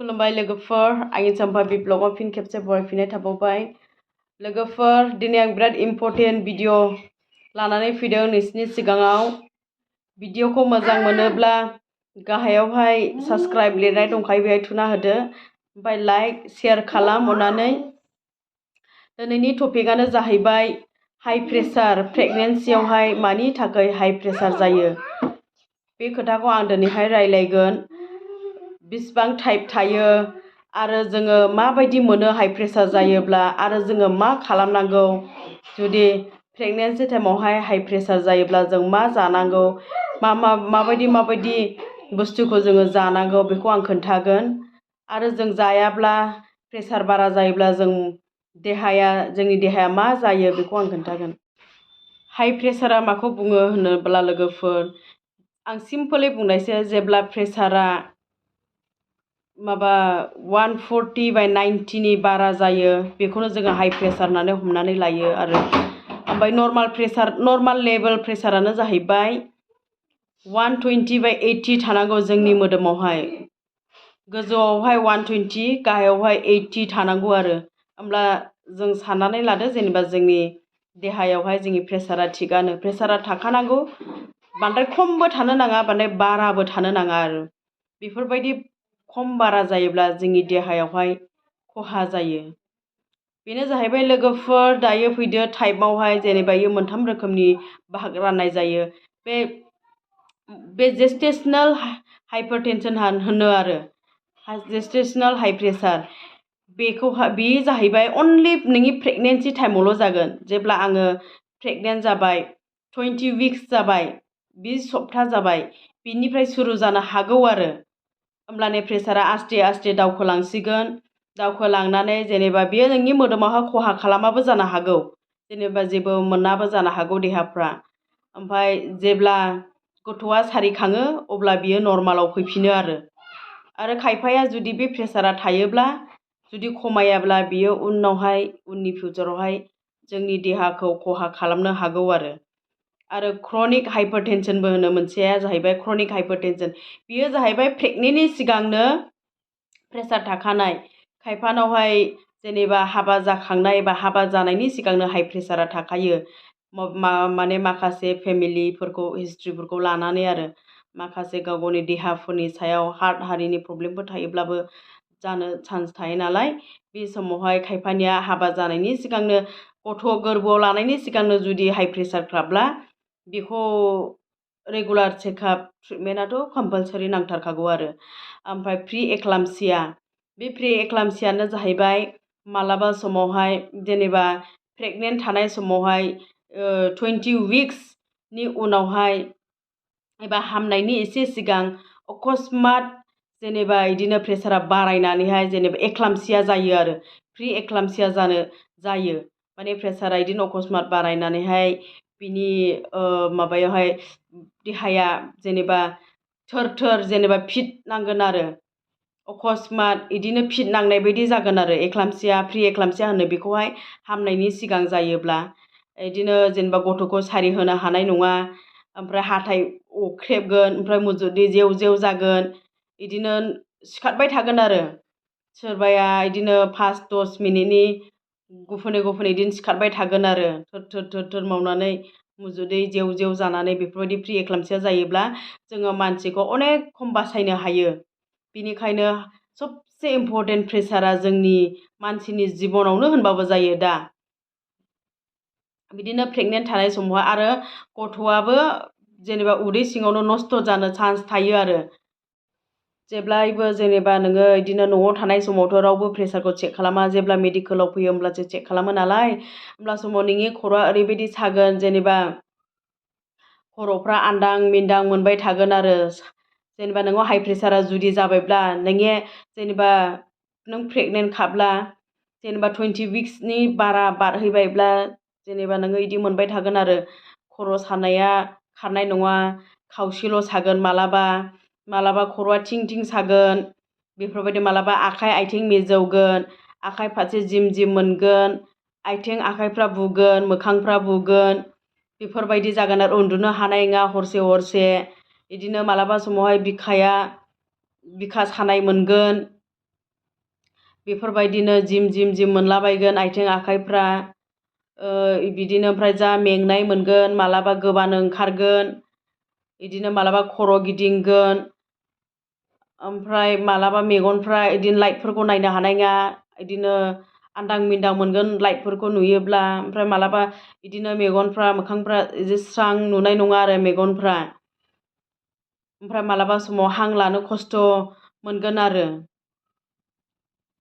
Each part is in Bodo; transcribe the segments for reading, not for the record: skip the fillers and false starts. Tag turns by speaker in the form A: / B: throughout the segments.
A: खुलुमबाय लोगोफोर आंनि चम्पा ब्लगाव फिन खेबसे बरायफिननाय थाबावबाय लोगोफोर दिनै आं बिराद इम्पर्टेन्ट भिडिअ लानानै फैदों नोंसिनि सिगाङाव भिडिअखौ मोजां मोनोब्ला गाहायावहाय साबस्क्राइब लिरनाय दंखायो बेहाय थुना होदो ओमफ्राय लाइक शेयार खालाम अननानै दिनैनि टपिकआनो जाहैबाय हाई प्रेसार प्रेगनेन्सियावहाय मानि थाखाय हाई प्रेसार जायो बे खोथाखौ आं दिनैहाय रायलायगोन बिसिबां टाइप थायो आरो जोङो माबायदि मोनो हाई प्रेसार जायोब्ला आरो जोङो मा खालामनांगौ जुदि प्रेगनेन्सि टाइमावहाय हाई प्रेसार जायोब्ला जों मा जानांगौ माबायदि बुस्थुखौ जोङो जानांगौ बेखौ आं खोन्थागोन आरो जों जायाब्ला प्रेसार बारा जायोब्ला जोंनि देहाया मा जायो बेखौ आं खोन्थागोन हाई प्रेसारा माखौ बुङो होनोब्ला लोगोफोर आं सिम्पली बुंनायसै जेब्ला प्रेसारा 140/90 नि बारा जायो बेखौनो जोङो हाई प्रेसार होननानै हमनानै लायो आरो ओमफ्राय नर्माल लेभेल प्रेसारानो जाहैबाय 120/80 थानांगौ जोंनि मोदोमावहाय गोजौआवहाय 120 गाहायावहाय 80 थानांगौ आरो होमब्ला जों साननानै लादो जेनेबा जोंनि देहायावहाय जोंनि प्रेसारा थिगानो प्रेसारा थाखानांगौ बांद्राय खमबो थानो नाङा बांद्राय बाराबो थानो नाङा आरो बेफोरबायदि खम बारा जायोब्ला जोंनि देहायावहाय खहा जायो बेनो जाहैबाय लोगोफोर दायो फैदो टाइपआवहाय जेनेबा इयो मोनथाम रोखोमनि बाहागो राननाय जायो बे जेस्टेशनेल हाइपारटेनसन होनो आरो जेस्टेशनेल हाई प्रेसार बे जाहैबाय अनलि नोंनि प्रेगनेन्सि टाइमावल' जागोन जेब्ला आङो प्रेगनेन्ट जाबाय 20 उइक्स जाबाय 20 सप्ता जाबाय बिनिफ्राय सुरु जानो हागौ आरो होमब्लानो प्रेसारा आस्ते दावखोलांसिगोन दावखोलांनानै जेनेबा बेयो नोंनि मोदोमावहाय खहा खालामाबो जानो हागौ जेनेबा जेबो मोनाबो जानो हागौ देहाफ्रा ओमफ्राय जेब्ला गथ'आ सारिखाङो अब्ला बियो नर्मालाव फैफिनो आरो खायफाया जुदि बे प्रेसारा थायोब्ला जुदि खमायाब्ला बियो उननि फिउचारावहाय जोंनि देहाखौ खहा खालामनो हागौ आरो क्रनिक हाइपारटेनसनबो होनो मोनसेया जाहैबाय क्रनिक हाइपारटेनसन बियो जाहैबाय प्रेगनेन्टनि सिगांनो प्रेसार थाखानाय खायफानावहाय जेनेबा हाबा जाखांनाय बा हाबा जानायनि सिगांनो हाई प्रेसारा थाखायो माने माखासे फेमिलिफोरखौ हिस्ट्रिफोरखौ लानानै आरो माखासे गाव गावनि देहाफोरनि सायाव हार्ट हारिनि प्रब्लेमफोर थायोब्लाबो जानो चान्स थायो नालाय बे समावहाय खायफानिया हाबा जानायनि सिगांनो गथ' गोरबोआव लानायनि सिगांनो जुदि हाई प्रेसार खाब्ला बेखौ रेगुलार चेकआप ट्रिटमेन्टआथ' कम्पालसारि नांथारखागौ आरो ओमफ्राय प्रि एक्लाम्सियानो जाहैबाय मालाबा समावहाय जेनेबा प्रेगनेन्ट थानाय समावहाय 20 उइक्सनि उनावहाय एबा हामनायनि एसे सिगां अकस्मात जेनेबा बिदिनो प्रेसारा बारायनानैहाय जेनेबा एक्लाम्सिया जायो आरो प्रि एक्लाम्सिया जायो माने प्रेसारा बिदिनो अकस्मात बारायनानैहाय बिनि माबायावहाय देहाया जेनेबा थोर जेनेबा फिट नांगोन आरो अकस्मात बिदिनो फिट नांनाय बायदि जागोन आरो प्रि एक्लाम्सिया होनो बेखौहाय हामनायनि सिगां जायोब्ला बिदिनो जेनेबा गथ'खौ सारि होनो हानाय नङा ओमफ्राय हाथाय अख्रेबगोन ओमफ्राय मुजुदै जेव जागोन बिदिनो सिखारबाय थागोन आरो सोरबाया बिदिनो 5-10 मिनिटनि गुफुनै बिदिनो सिखारबाय थागोन आरो थोर मावनानै मुजुदै जेव जानानै बेफोरबायदि प्रि एक्लाम्सिया जायोब्ला जोङो मानसिखौ अनेक खम बासायनो हायो बिनिखायनो सबसे इम्पर्टेन्ट प्रेसारा जोंनि मानसिनि जिबनावनो होनबाबो जायो दा बिदिनो प्रेगनेन्ट थानाय समावहाय आरो गथ'आबो जेनेबा उदै सिङावनो नस्थ' जानो चान्स थायो आरो जेब्लायबो जेनेबा नोङो बिदिनो न'आव थानाय समावथ' रावबो प्रेसारखौ चेक खालामा जेब्ला मेडिकेलाव फैयो होमब्लासो चेक खालामो नालाय होमब्ला समाव नोंनि खर'आ ओरैबायदि सागोन जेनेबा खर'फ्रा आन्दां मिन्दां मोनबाय थागोन आरो जेनेबा नोंनाव हाई प्रेसारा जुदि जाबायब्ला जेनेबा नों प्रेगनेन्ट खाब्ला जेनेबा 20 उइक्सनि बारा बारहैबायब्ला जेनेबा नोङो बिदि मोनबाय थागोन आरो खर' सानाया खारनाय नङा खावसेल' सागोन मालाबा खर'आ थिं सागोन बेफोरबायदि मालाबा आखाइ आथिं मिजौगोन आखाइ फारसे जिम मोनगोन आथिं आखाइफ्रा बुगोन मोखांफ्रा बुगोन बेफोरबायदि जागोन आरो उन्दुनो हानाय नङा हरसे बिदिनो मालाबा समावहाय बिखा सानाय मोनगोन बेफोरबायदिनो जिम मोनलाबायगोन आथिं आखाइफ्रा बिदिनो ओमफ्राय जा मेंनाय मोनगोन मालाबा गोबानो ओंखारगोन बिदिनो मालाबा खर' गिदिंगोन ओमफ्राय मालाबा मेगनफ्रा बिदिनो लाइटफोरखौ नायनो हानाय नङा बिदिनो आन्दां मिन्दां मोनगोन लाइटफोरखौ नुयोब्ला ओमफ्राय मालाबा बिदिनो मेगनफ्रा मोखांफ्रा एसे स्रां नुनाय नङा आरो मेगनफ्रा ओमफ्राय मालाबा समाव हां लानो खस्थ' मोनगोन आरो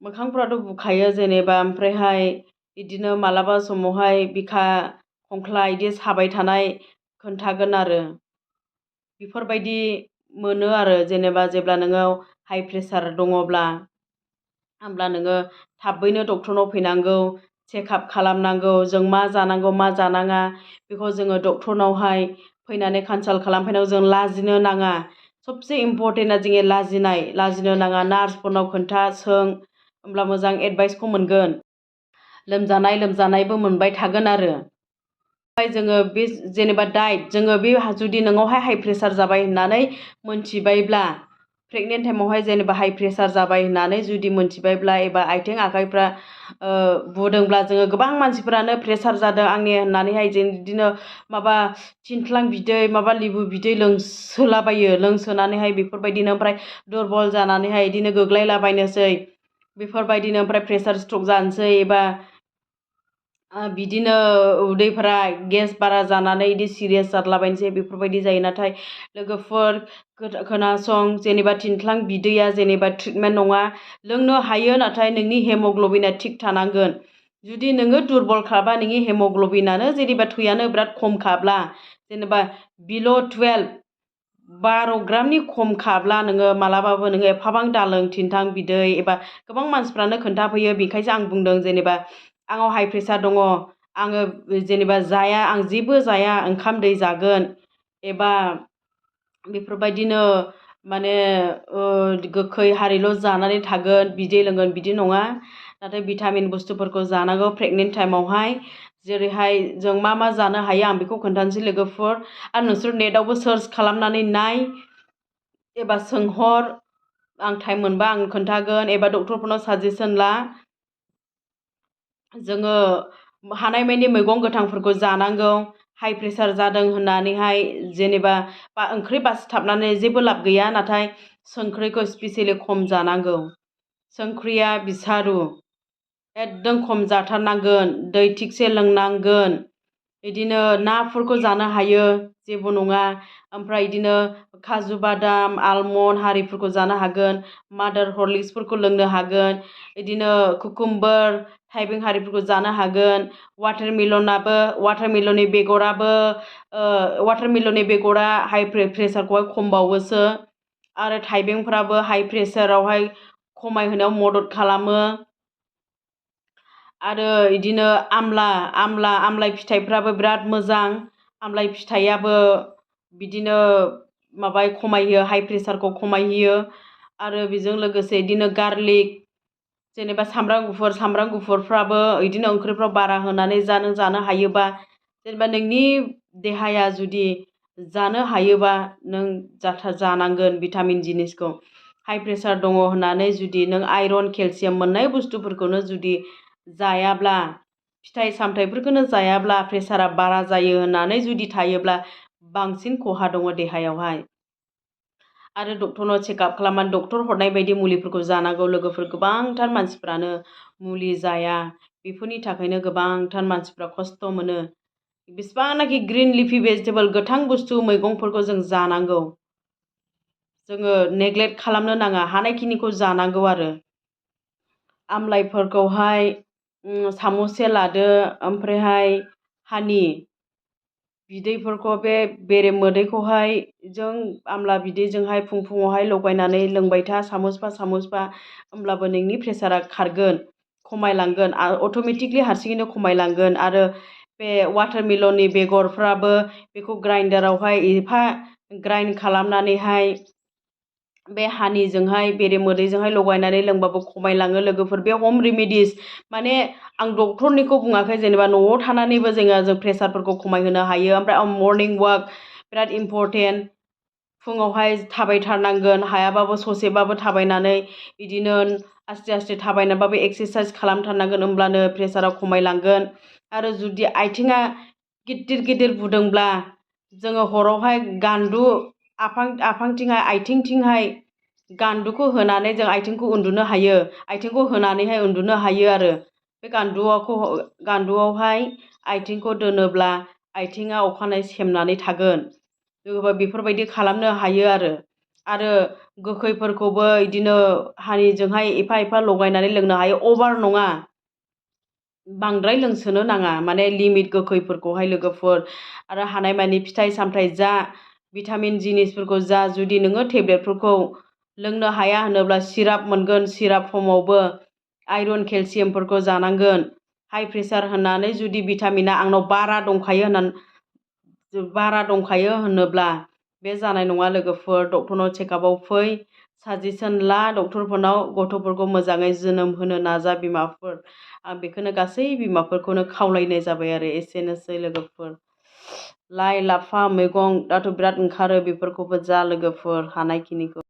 A: मोखांफ्राथ' बुखायो जेनेबा ओमफ्रायहाय बिदिनो मालाबा समावहाय बिखा खंख्ला बिदि साबाय थानाय खोन्थागोन आरो बेफोरबायदि मोनो आरो जेनेबा जेब्ला नोङो हाइ प्रेसार दङब्ला होमब्ला नोङो थाबैनो डक्टरनाव फैनांगौ चेकआप खालामनांगौ जों मा जानांगौ मा जानाङा बेखौ जोङो डक्टरनावहाय फैनानै कनसाल्ट खालामफैनांगौ जों लाजिनो नाङा सबसे इम्परटेन्टआ जोंनि लाजिनो नाङा नार्सफोरनाव खोन्था सों होमब्ला मोजां एडभाइसखौ मोनगोन लोमजानायबो मोनबाय थागोन आरो ओमफ्राय जोङो बे जेनेबा डाइट जोङो बे जुदि नोंनावहाय हाइ प्रेसार जाबाय होननानै मोनथिबायब्ला प्रेगनेन्ट टाइमावहाय जेनेबा हाइ प्रेसार जाबाय होननानै जुदि मोनथिबायब्ला एबा आथिं आखाइफ्रा बुदोंब्ला जोङो गोबां मानसिफोरानो प्रेसार जादों आंनि होननानैहाय बिदिनो माबा थिनथ्लां बिदै माबा लेबु बिदै लोंसोलाबायो लोंसोनानैहाय बेफोरबायदिनो ओमफ्राय दुरबल जानानैहाय बिदिनो गोग्लैलाबायनोसै बेफोरबायदिनो ओमफ्राय प्रेसार स्ट्रक जानोसै एबा बिदिनो उदैफोरा गेस बारा जानानै बिदि सिरियास जालाबायनोसै बेफोरबायदि जायो नाथाय लोगोफोर खोनासं जेनेबा थिनथ्लां बिदैया जेनेबा ट्रिटमेन्ट नङा लोंनो हायो नाथाय नोंनि हेमग्ल'बिना थिग थानांगोन जुदि नोङो दुरबलखाबा नोंनि हेमग्ल'बिनानो जेनेबा थैयानो बिराद खमखाब्ला जेनेबा बिल' 12 12 ग्रामनि खमखाब्ला नोङो मालाबाबो नोङो एफाबां दालों थिनथ्लां बिदै एबा गोबां मानसिफ्रानो खोन्थाफैयो बेखायसो आं बुंदों जेनेबा आंनाव हाइ प्रेसार दङ आङो जेनेबा जाया आं जेबो जाया ओंखाम दै जागोन एबा बेफोरबायदिनो माने गोखै हारिल' जानानै थागोन बिदै लोंगोन बिदि नङा नाथाय भिटामिन बुस्थुफोरखौ जानांगौ प्रेगनेन्ट टाइमावहाय जेरैहाय जों मा जानो हायो आं बेखौ खोन्थानोसै लोगोफोर आरो नोंसोर नेटआवबो सार्च खालामनानै नाय एबा सोंहर आं टाइम मोनबा आं खोन्थागोन एबा डक्टरफोरनाव साजेसन ला जोङो हानायमानि मैगं गोथांफोरखौ जानांगौ हाइ प्रेसार जादों होननानैहाय जेनेबा ओंख्रि बासिथाबनानै जेबो लाब गैया नाथाय संख्रिखौ स्पेसियेलि खम जानांगौ संख्रिया बिसारु एकदम खम जाथारनांगोन दै थिगसे लोंनांगोन बिदिनो नाफोरखौ जानो हायो जेबो नङा ओमफ्राय बिदिनो काजु बादाम आलमन्ड हारिफोरखौ जानो हागोन मादार हरलिक्सफोरखौ लोंनो हागोन बिदिनो कुकुम्बार थाइबें हारिफोरखौ जानो हागोन वाटारमेलननि बेगरा हाइ प्रेसारखौहाय खमबावोसो आरो थाइबेंफ्राबो हाइ प्रेसारावहाय खमायहोनायाव मदद खालामो आरो बिदिनो आमलाइ फिथाइफ्राबो बिराद मोजां आमलाइ फिथाइयाबो बिदिनो खमायहोयो हाइ प्रेसारखौ खमायहोयो आरो बेजों लोगोसे बिदिनो गार्लिक जेनेबा सामब्राम गुफुरफ्राबो बिदिनो ओंख्रिफ्राव बारा होनानै जानो हायोबा जेनेबा नोंनि देहाया जुदि जानो हायोबा नों जानांगोन भिटामिन जिनिसखौ हाइ प्रेसार दङ होननानै जुदि नों आइरन केलसियाम मोननाय बुस्थुफोरखौनो जुदि जायाब्ला फिथाइ सामथाइफोरखौनो जायाब्ला प्रेसारा बारा जायो होननानै जुदि थायोब्ला बांसिन खहा दङ देहायावहाय आरो डक्टरनाव चेकआप खालामनानै डक्टर हरनाय बायदि मुलिफोरखौ जानांगौ लोगोफोर गोबांथार मानसिफ्रानो मुलि जाया बेफोरनि थाखायनो गोबांथार मानसिफ्रा खस्थ' मोनो बेसेबांनाखि ग्रिन लिफि भेजिटेबल गोथां बुस्थु मैगंफोरखौ जों जानांगौ जोङो नेग्लेक्ट खालामनो नाङा हानायखिनिखौ जानांगौ आरो आमलाइफोरखौहाय सामससे लादो ओमफ्रायहाय हानि बिदैफोरखौ बे बेरे मोदैखौहाय जों आमला बिदैजोंहाय फुङावहाय लगायनानै लोंबाय था सामसफा होमब्लाबो नोंनि प्रेसारा खारगोन खमायलांगोन अट'मेटिकलि हारसिङैनो खमायलांगोन आरो बे वाटारमेलननि बेगरफ्राबो बेखौ ग्राइन्डारावहाय एफा ग्राइन्ड खालामनानैहाय बे हानिजोंहाय बेरे मोदैजोंहाय लगायनानै लोंबाबो खमायलाङो लोगोफोर बे हम रेमेडिस माने आं डक्टरनिखौ बुङाखै जेनेबा न'आव थानानैबो जों प्रेसारफोरखौ खमायहोनो हायो ओमफ्राय मर्निं वाक बिराद इम्परटेन्ट फुङावहाय थाबायथारनांगोन हायाबाबो ससेबाबो थाबायनानै बिदिनो आस्ते आस्ते थाबायनानैबाबो एक्सारसाइस खालामथारनांगोन, होमब्लानो प्रेसारा खमायलांगोन। आरो जुदि आथिङा गिदिर गिदिर बुदोंब्ला जोङो हरावहाय गान्दु आफांथिंहाय आथिंथिंहाय गान्दुखौ होनानै जों आथिंखौ उन्दुनो हायो, आथिंखौ होनानैहाय उन्दुनो हायो आरो बे गान्दुआवहाय आथिंखौ दोनोब्ला आथिङा अखानायै सेमनानै थागोन। बेफोरबायदि खालामनो हायो आरो गोखैफोरखौबो बिदिनो हानिजोंहाय एफा एफा लगायनानै लोंनो हायो, अभार नङा, बांद्राय लोंसोनो नाङा, माने लिमिट गोखैफोरखौहाय लोगोफोर। आरो हानायमानि फिथाइ सामथाइ जा, भिटामिन जिनिसफोरखौ जा। जुदि नोङो टेब्लेटफोरखौ लोंनो हाया होनोब्ला सिराप मोनगोन, सिराप फर्मावबो आइरन केलसियामफोरखौ जानांगोन। हाइ प्रेसार होननानै जुदि भिटामिना आंनाव बारा दंखायो होनोब्ला बे जानाय नङा लोगोफोर। डक्टरनाव चेकआपआव फै, साजेसन ला डक्टरफोरनाव, गथ'फोरखौ मोजाङै जोनोम होनो नाजा बिमाफोर। आं बेखौनो गासै बिमाफोरखौनो खावलायनाय जाबाय आरो एसेनोसै लोगोफोर। लाइ लाफा मैगं दाथ' बिराद ओंखारो, बेफोरखौबो जा लोगोफोर हानायखिनिखौ।